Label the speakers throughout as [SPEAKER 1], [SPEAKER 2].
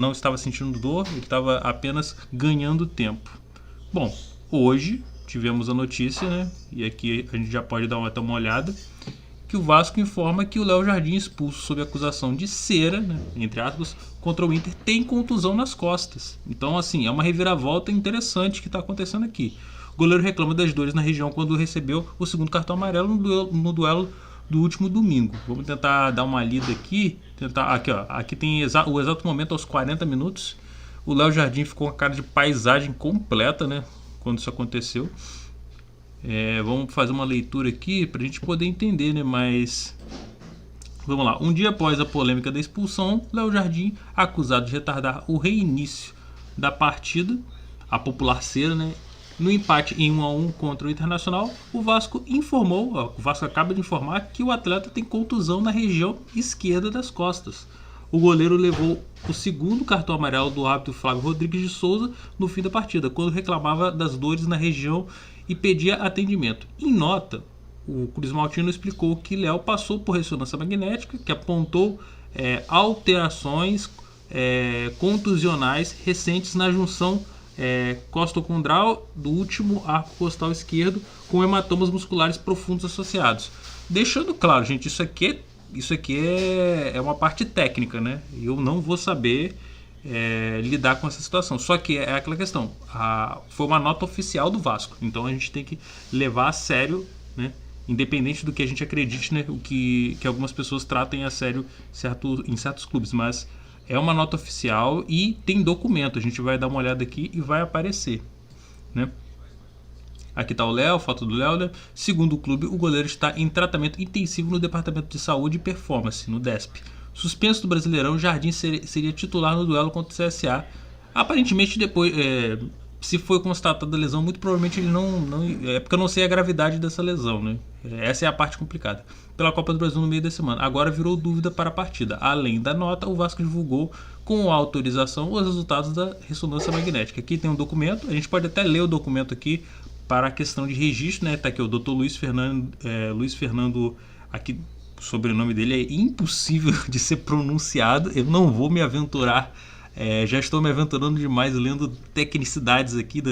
[SPEAKER 1] não estava sentindo dor, ele estava apenas ganhando tempo. Bom, hoje tivemos a notícia, né? E aqui a gente já pode dar até uma olhada, que o Vasco informa que o Léo Jardim, expulso sob acusação de cera, né, entre aspas, contra o Inter, tem contusão nas costas. Então, assim, é uma reviravolta interessante que está acontecendo aqui. O goleiro reclama das dores na região quando recebeu o segundo cartão amarelo no duelo do último domingo. Vamos tentar dar uma lida aqui. Aqui, ó, aqui tem o exato momento, aos 40 minutos. O Léo Jardim ficou com a cara de paisagem completa, né, quando isso aconteceu. Vamos fazer uma leitura aqui para a gente poder entender, né? Mas vamos lá. Um dia após a polêmica da expulsão, Léo Jardim, acusado de retardar o reinício da partida, a popular cera, né? No empate em 1-1 contra o Internacional, o Vasco acaba de informar que o atleta tem contusão na região esquerda das costas. O goleiro levou o segundo cartão amarelo do árbitro Flávio Rodrigues de Souza no fim da partida, quando reclamava das dores na região e pedia atendimento. Em nota, o Cruz Maltino explicou que Léo passou por ressonância magnética, que apontou alterações contusionais recentes na junção costocondral do último arco costal esquerdo, com hematomas musculares profundos associados. Deixando claro, gente, isso aqui é uma parte técnica, né? Eu não vou saber lidar com essa situação. Só que é aquela questão, foi uma nota oficial do Vasco, então a gente tem que levar a sério, né? Independente do que a gente acredite, né? Que algumas pessoas tratem a sério em certos clubes, mas é uma nota oficial e tem documento. A gente vai dar uma olhada aqui e vai aparecer, né? Aqui está o Léo, foto do Léo, né? Segundo o clube, o goleiro está em tratamento intensivo no Departamento de Saúde e Performance, no DESP. Suspenso do Brasileirão, Jardim seria titular no duelo contra o CSA. Aparentemente, depois, se foi constatada a lesão, muito provavelmente ele não. É porque eu não sei a gravidade dessa lesão, né? Essa é a parte complicada. Pela Copa do Brasil no meio da semana. Agora virou dúvida para a partida. Além da nota, o Vasco divulgou com autorização os resultados da ressonância magnética. Aqui tem um documento, a gente pode até ler o documento aqui para a questão de registro, né? Tá aqui o Dr. Luiz Fernando, aqui o sobrenome dele é impossível de ser pronunciado, eu não vou me aventurar, já estou me aventurando demais lendo tecnicidades aqui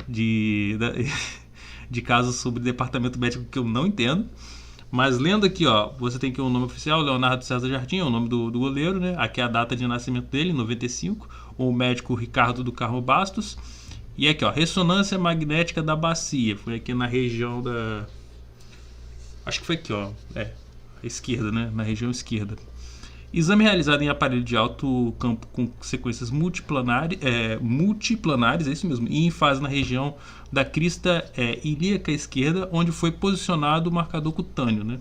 [SPEAKER 1] de casos sobre departamento médico que eu não entendo. Mas lendo aqui, ó, você tem aqui o nome oficial, Leonardo César Jardim, é o nome do goleiro, né? Aqui é a data de nascimento dele, 95, o médico Ricardo do Carmo Bastos. E aqui, ó, ressonância magnética da bacia, foi aqui na região da... Acho que foi aqui, ó, esquerda, né? Na região esquerda. Exame realizado em aparelho de alto campo com sequências multiplanares, é isso mesmo, e em fase na região da crista ilíaca esquerda, onde foi posicionado o marcador cutâneo, né?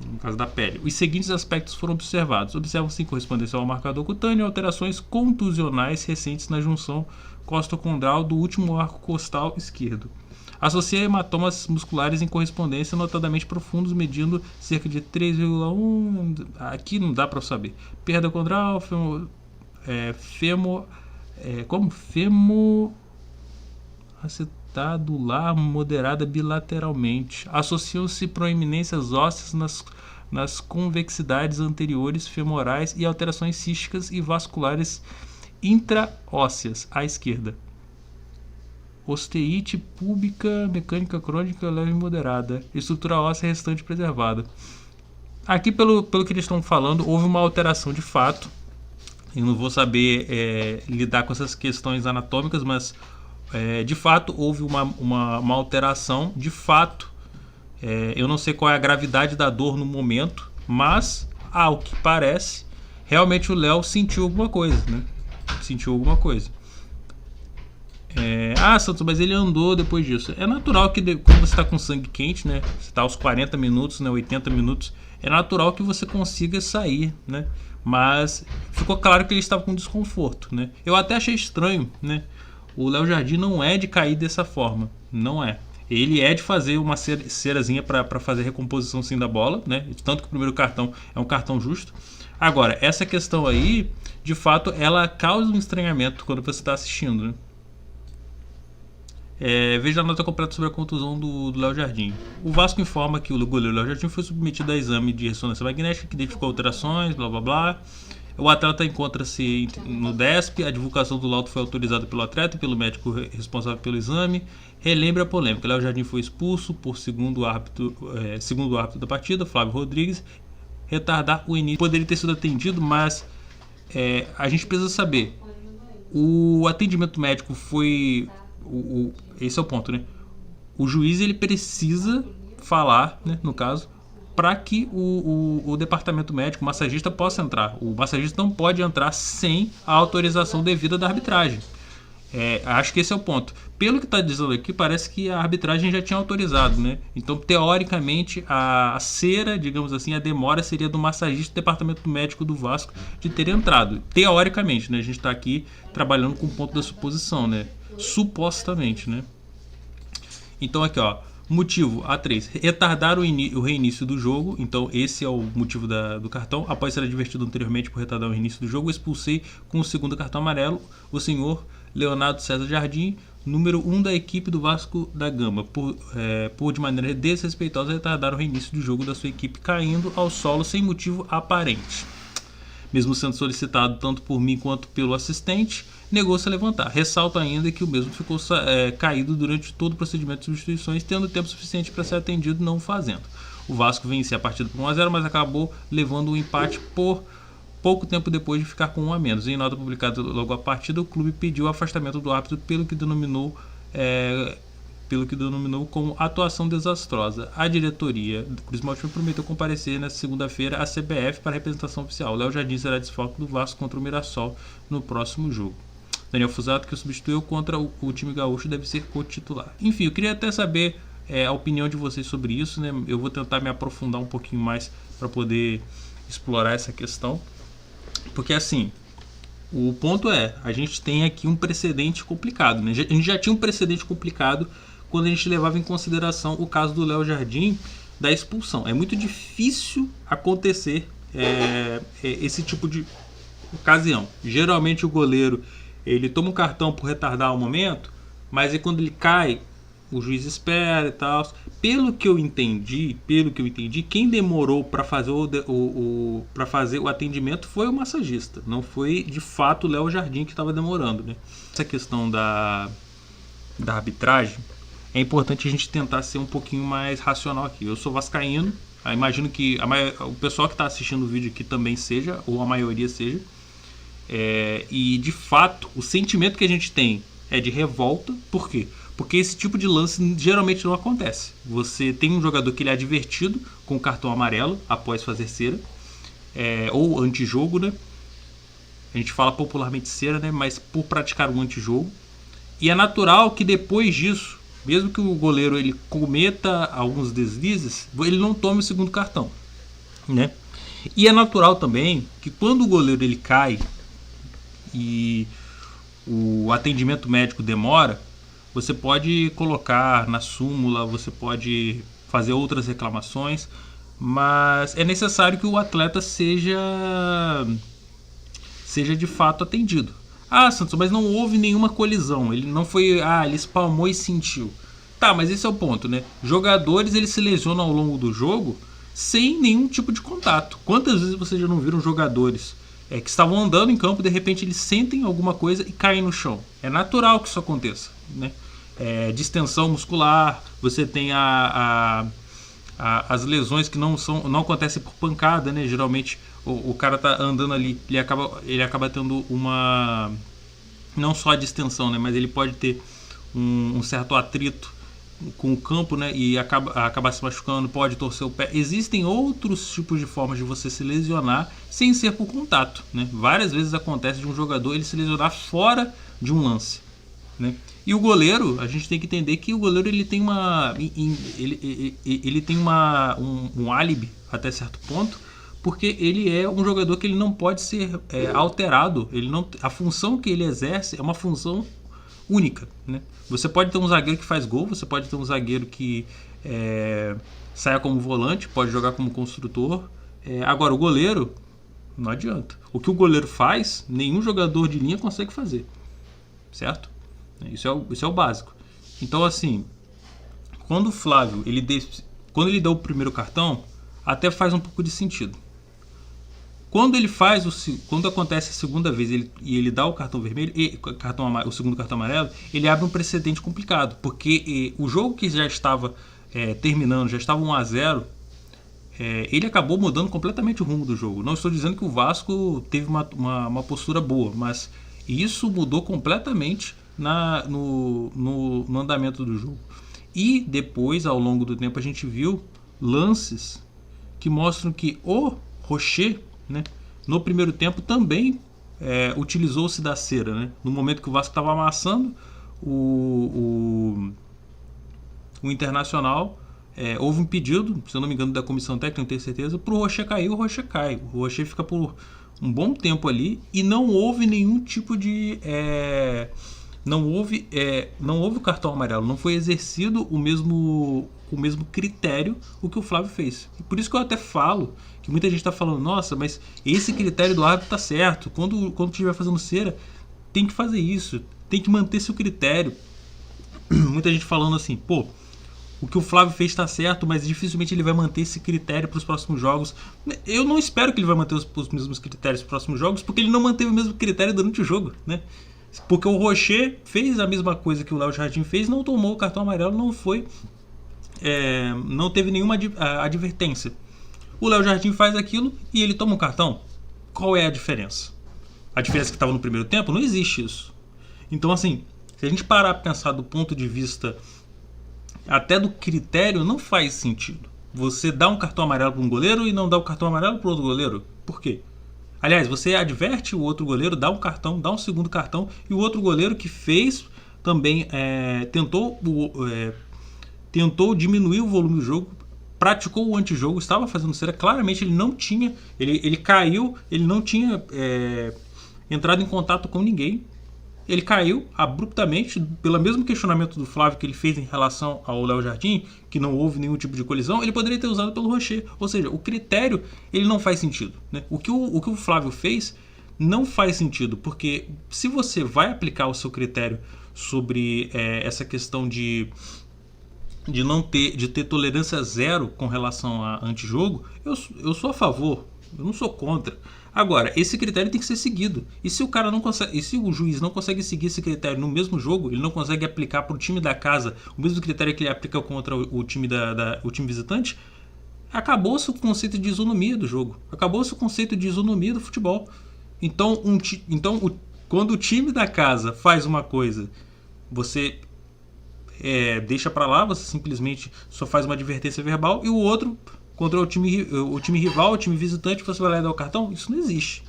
[SPEAKER 1] No caso da pele. Os seguintes aspectos foram observados. Observam-se em correspondência ao marcador cutâneo alterações contusionais recentes na junção costocondral do último arco costal esquerdo. Associa hematomas musculares em correspondência notadamente profundos, medindo cerca de 3,1. Aqui não dá para saber. Perda condral, acetadular moderada bilateralmente. Associam-se proeminências ósseas nas convexidades anteriores femorais e alterações císticas e vasculares intraósseas à esquerda. Osteite púbica mecânica crônica leve e moderada. Estrutura óssea restante preservada. Aqui, pelo que eles estão falando, houve uma alteração de fato. Eu não vou saber lidar com essas questões anatômicas, mas de fato houve uma alteração. De fato, eu não sei qual é a gravidade da dor no momento, mas, ao que parece, realmente o Léo sentiu alguma coisa, né? Sentiu alguma coisa. Santos, mas ele andou depois disso. É natural que quando você está com sangue quente, né? Você está aos 40 minutos, né? 80 minutos. É natural que você consiga sair, né? Mas ficou claro que ele estava com desconforto, né? Eu até achei estranho, né? O Léo Jardim não é de cair dessa forma. Não é. Ele é de fazer uma cerazinha para fazer a recomposição sim da bola, né? Tanto que o primeiro cartão é um cartão justo. Agora, essa questão aí, de fato, ela causa um estranhamento quando você está assistindo, né? Veja a nota completa sobre a contusão do Léo Jardim. O Vasco informa que o goleiro Léo Jardim foi submetido a exame de ressonância magnética que identificou alterações, blá blá blá. O atleta encontra-se no DESP, a divulgação do laudo foi autorizada pelo atleta e pelo médico responsável pelo exame. Relembre a polêmica. Léo Jardim foi expulso por segundo árbitro da partida, Flávio Rodrigues, retardar o início. Poderia ter sido atendido, mas a gente precisa saber. O atendimento médico foi... esse é o ponto, né? O juiz ele precisa falar, né, no caso, para que o departamento médico, o massagista, possa entrar. O massagista não pode entrar sem a autorização devida da arbitragem. Acho que esse é o ponto. Pelo que está dizendo aqui, parece que a arbitragem já tinha autorizado, né? Então, teoricamente, a cera, digamos assim, a demora seria do massagista do departamento médico do Vasco de ter entrado. Teoricamente, né? A gente está aqui trabalhando com o ponto da suposição, né? Supostamente, né? Então, aqui, ó. Motivo A3, retardar o reinício do jogo. Então esse é o motivo do cartão. Após ser advertido anteriormente por retardar o reinício do jogo, expulsei com o segundo cartão amarelo o senhor Leonardo César Jardim, número 1 da equipe do Vasco da Gama, por de maneira desrespeitosa retardar o reinício do jogo da sua equipe, caindo ao solo sem motivo aparente. Mesmo sendo solicitado tanto por mim quanto pelo assistente, negou-se a levantar. Ressalto ainda que o mesmo ficou caído durante todo o procedimento de substituições, tendo tempo suficiente para ser atendido, não o fazendo. O Vasco vencia a partida por 1-0, mas acabou levando o empate por pouco tempo depois de ficar com 1 a menos. Em nota publicada logo à partida, o clube pediu o afastamento do árbitro pelo que denominou como atuação desastrosa. A diretoria do Cruz Maltino prometeu comparecer nesta segunda-feira à CBF para a representação oficial. Léo Jardim será desfalque do Vasco contra o Mirassol no próximo jogo. Daniel Fusato, que o substituiu contra o time gaúcho, deve ser o titular. Enfim, eu queria até saber a opinião de vocês sobre isso, né? Eu vou tentar me aprofundar um pouquinho mais para poder explorar essa questão. Porque assim, o ponto a gente tem aqui um precedente complicado, né? A gente já tinha um precedente complicado quando a gente levava em consideração o caso do Léo Jardim da expulsão. É muito difícil acontecer esse tipo de ocasião. Geralmente o goleiro ele toma um cartão por retardar o momento, mas aí quando ele cai, o juiz espera e tal. Pelo que eu entendi, quem demorou para fazer o atendimento foi o massagista. Não foi de fato o Léo Jardim que estava demorando, né? Essa questão da arbitragem, é importante a gente tentar ser um pouquinho mais racional aqui. Eu sou vascaíno, imagino que o pessoal que está assistindo o vídeo aqui também seja, ou a maioria seja. E de fato, o sentimento que a gente tem é de revolta. Por quê? Porque esse tipo de lance geralmente não acontece. Você tem um jogador que ele é advertido com cartão amarelo após fazer cera, ou antijogo, né? A gente fala popularmente cera, né? Mas por praticar um antijogo. E é natural que depois disso, mesmo que o goleiro ele cometa alguns deslizes, ele não tome o segundo cartão, né? E é natural também que quando o goleiro ele cai e o atendimento médico demora, você pode colocar na súmula, você pode fazer outras reclamações, mas é necessário que o atleta seja de fato atendido. Santos, mas não houve nenhuma colisão, ele não foi, ele espalmou e sentiu. Tá, mas esse é o ponto, né? Jogadores eles se lesionam ao longo do jogo sem nenhum tipo de contato. Quantas vezes vocês já não viram jogadores que estavam andando em campo, de repente eles sentem alguma coisa e caem no chão? É natural que isso aconteça, né? Distensão muscular, você tem as lesões que não acontecem por pancada, né? Geralmente o cara tá andando ali, ele acaba tendo uma, não só a distensão, né? Mas ele pode ter um certo atrito com o campo, né? E acabar se machucando, pode torcer o pé. Existem outros tipos de formas de você se lesionar sem ser por contato, né? Várias vezes acontece de um jogador ele se lesionar fora de um lance, né? E o goleiro, a gente tem que entender que o goleiro ele tem um álibi até certo ponto, porque ele é um jogador que ele não pode ser alterado. A função que ele exerce é uma função única, né? Você pode ter um zagueiro que faz gol, você pode ter um zagueiro que saia como volante, pode jogar como construtor. Agora, o goleiro, não adianta. O que o goleiro faz, nenhum jogador de linha consegue fazer, certo? Isso é o básico. Então, assim, quando o Flávio quando ele deu o primeiro cartão, até faz um pouco de sentido. Quando acontece a segunda vez e ele dá o cartão vermelho, o segundo cartão amarelo, ele abre um precedente complicado, porque o jogo que já estava terminando, já estava 1-0, ele acabou mudando completamente o rumo do jogo. Não estou dizendo que o Vasco teve uma postura boa, mas isso mudou completamente no andamento do jogo. E depois, ao longo do tempo, a gente viu lances que mostram que o Rocher, né, no primeiro tempo também utilizou-se da cera, né? No momento que o Vasco estava amassando o Internacional, houve um pedido, se eu não me engano, da comissão técnica, não tenho certeza, para o Rocher cair. O Rocher cai. O Rocher fica por um bom tempo ali e não houve nenhum tipo de... não houve o cartão amarelo, não foi exercido o mesmo critério o que o Flávio fez. E por isso que eu até falo que muita gente está falando, nossa, mas esse critério do árbitro está certo, quando estiver fazendo cera tem que fazer isso, tem que manter seu critério. Muita gente falando assim, pô, o que o Flávio fez está certo, mas dificilmente ele vai manter esse critério para os próximos jogos. Eu não espero que ele vai manter os mesmos critérios para os próximos jogos, porque ele não manteve o mesmo critério durante o jogo, né? Porque o Rocher fez a mesma coisa que o Léo Jardim fez, não tomou o cartão amarelo, não teve nenhuma advertência. O Léo Jardim faz aquilo e ele toma um cartão. Qual é a diferença? A diferença que estava no primeiro tempo? Não existe isso. Então, assim, se a gente parar para pensar do ponto de vista até do critério, não faz sentido você dá um cartão amarelo para um goleiro e não dá o cartão amarelo para o outro goleiro. Por quê? Aliás, você adverte o outro goleiro, dá um cartão, dá um segundo cartão, e o outro goleiro que fez também tentou diminuir o volume do jogo, praticou o antijogo, estava fazendo cera, claramente ele não tinha, ele caiu, ele não tinha entrado em contato com ninguém, ele caiu abruptamente, pelo mesmo questionamento do Flávio que ele fez em relação ao Léo Jardim, que não houve nenhum tipo de colisão, ele poderia ter usado pelo Rocher. Ou seja, o critério ele não faz sentido, né? O que o Flávio fez não faz sentido, porque se você vai aplicar o seu critério sobre essa questão de ter tolerância zero com relação a antijogo, eu sou a favor, eu não sou contra. Agora, esse critério tem que ser seguido. E se o cara não consegue, e se o juiz não consegue seguir esse critério no mesmo jogo, ele não consegue aplicar para o time da casa o mesmo critério que ele aplica contra o time o time visitante, acabou-se o conceito de isonomia do jogo. Acabou-se o conceito de isonomia do futebol. Então, quando o time da casa faz uma coisa, você deixa para lá, você simplesmente só faz uma advertência verbal, e o outro contra o time rival, o time visitante, você vai lá e dá o cartão? Isso não existe.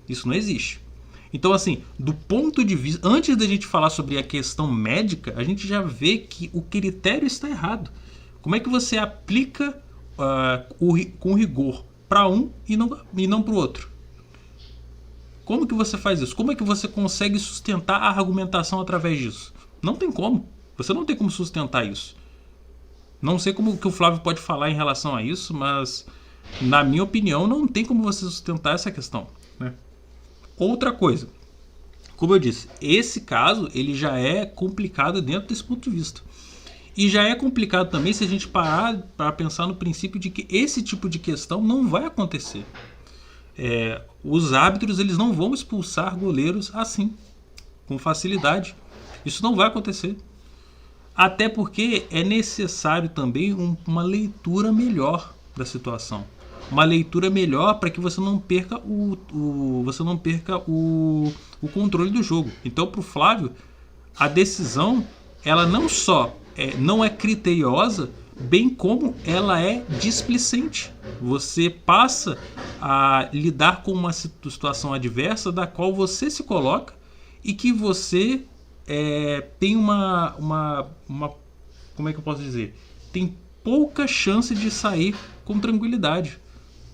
[SPEAKER 1] Isso não existe. Então, assim, do ponto de vista... Antes da gente falar sobre a questão médica, a gente já vê que o critério está errado. Como é que você aplica com rigor para um e não para o outro? Como que você faz isso? Como é que você consegue sustentar a argumentação através disso? Não tem como. Você não tem como sustentar isso. Não sei como que o Flávio pode falar em relação a isso, mas na minha opinião não tem como você sustentar essa questão, né? Outra coisa, como eu disse, esse caso ele já é complicado dentro desse ponto de vista. E já é complicado também se a gente parar para pensar no princípio de que esse tipo de questão não vai acontecer. Os árbitros eles não vão expulsar goleiros assim, com facilidade. Isso não vai acontecer. Até porque é necessário também uma leitura melhor da situação. Uma leitura melhor para que você não perca o controle do jogo. Então, para o Flávio, a decisão ela não só não é criteriosa, bem como ela é displicente. Você passa a lidar com uma situação adversa da qual você se coloca e que você tem como é que eu posso dizer? Tem pouca chance de sair com tranquilidade.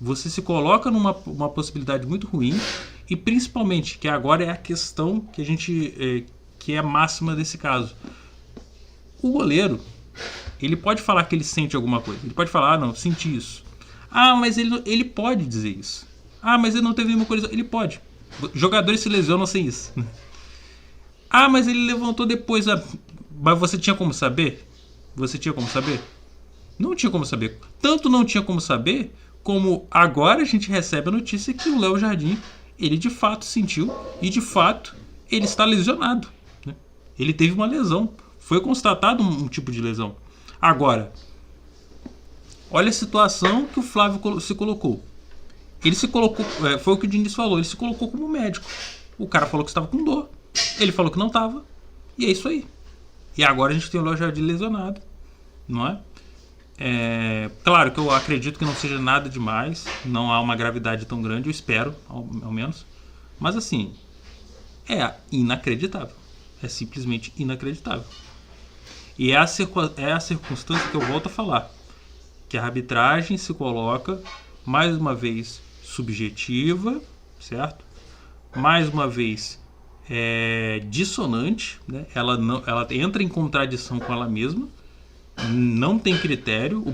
[SPEAKER 1] Você se coloca numa possibilidade muito ruim e principalmente, que agora é a questão que a gente que é a máxima desse caso. O goleiro, ele pode falar que ele sente alguma coisa. Ele pode falar, não, senti isso. Mas ele pode dizer isso. Mas ele não teve nenhuma coisa. Ele pode. Jogadores se lesionam sem isso. Mas ele levantou depois. Mas você tinha como saber? Você tinha como saber? Não tinha como saber. Tanto não tinha como saber, como agora a gente recebe a notícia que o Léo Jardim, ele de fato sentiu e de fato ele está lesionado, né? Ele teve uma lesão, foi constatado um tipo de lesão. Agora, olha a situação que o Flávio se colocou. Ele se colocou, foi o que o Diniz falou, ele se colocou como médico. O cara falou que estava com dor, ele falou que não estava, e é isso aí. E agora a gente tem o Léo Jardim lesionado, não é? Claro que eu acredito que não seja nada demais, não há uma gravidade tão grande, eu espero, ao menos. Mas assim, é inacreditável. É simplesmente inacreditável. E é a circunstância que eu volto a falar, que a arbitragem se coloca, mais uma vez, subjetiva, certo? Mais uma vez, dissonante, né? Ela entra em contradição com ela mesma, não tem critério,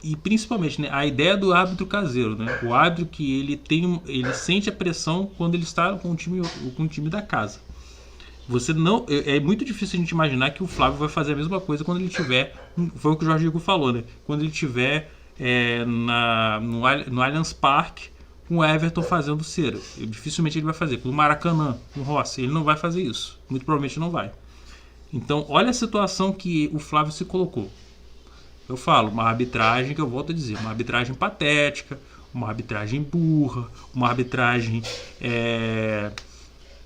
[SPEAKER 1] e principalmente, né, a ideia do árbitro caseiro, né? O árbitro que ele sente a pressão quando ele está com o time da casa. Você não, é muito difícil a gente imaginar que o Flávio vai fazer a mesma coisa quando ele tiver, foi o que o Jorge Hugo falou, né? Quando ele tiver no Allianz Parque com o Everton fazendo cera. Dificilmente ele vai fazer. Com o Maracanã, com o Rossi, ele não vai fazer isso. Muito provavelmente não vai. Então, olha a situação que o Flávio se colocou. Eu falo, uma arbitragem que eu volto a dizer, uma arbitragem patética, uma arbitragem burra, uma arbitragem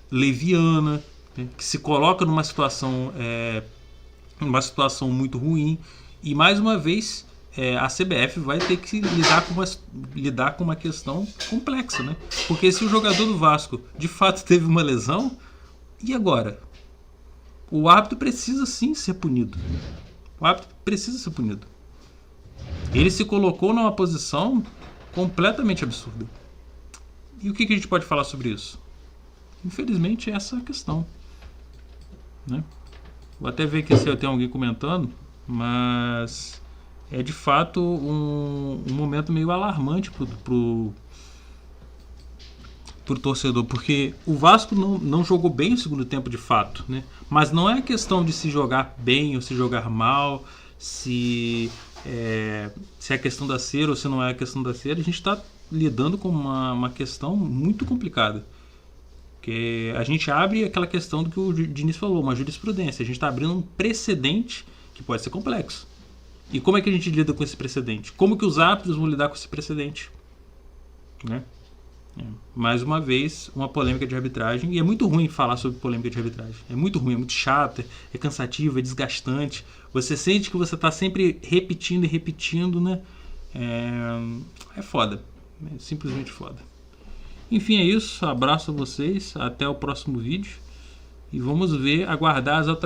[SPEAKER 1] leviana, né, que se coloca numa situação muito ruim. E mais uma vez, a CBF vai ter que lidar com uma questão complexa, né? Porque se o jogador do Vasco de fato teve uma lesão, e agora? O árbitro precisa sim ser punido. O árbitro precisa ser punido. Ele se colocou numa posição completamente absurda. E o que a gente pode falar sobre isso? Infelizmente, essa é a questão, né? Vou até ver aqui se eu tenho alguém comentando, mas é de fato um momento meio alarmante pro torcedor, porque o Vasco não jogou bem o segundo tempo de fato, né? Mas não é questão de se jogar bem ou se jogar mal, se é a questão da cera ou se não é a questão da cera. A gente está lidando com uma questão muito complicada, que a gente abre aquela questão do que o Diniz falou, uma jurisprudência. A gente está abrindo um precedente que pode ser complexo. E como é que a gente lida com esse precedente? Como que os árbitros vão lidar com esse precedente, né? Mais uma vez, uma polêmica de arbitragem. E é muito ruim falar sobre polêmica de arbitragem. É muito ruim, é muito chato, é cansativo, é desgastante. Você sente que você está sempre repetindo e repetindo, né? É foda. É simplesmente foda. Enfim, é isso. Abraço a vocês. Até o próximo vídeo. E vamos aguardar as atualizações.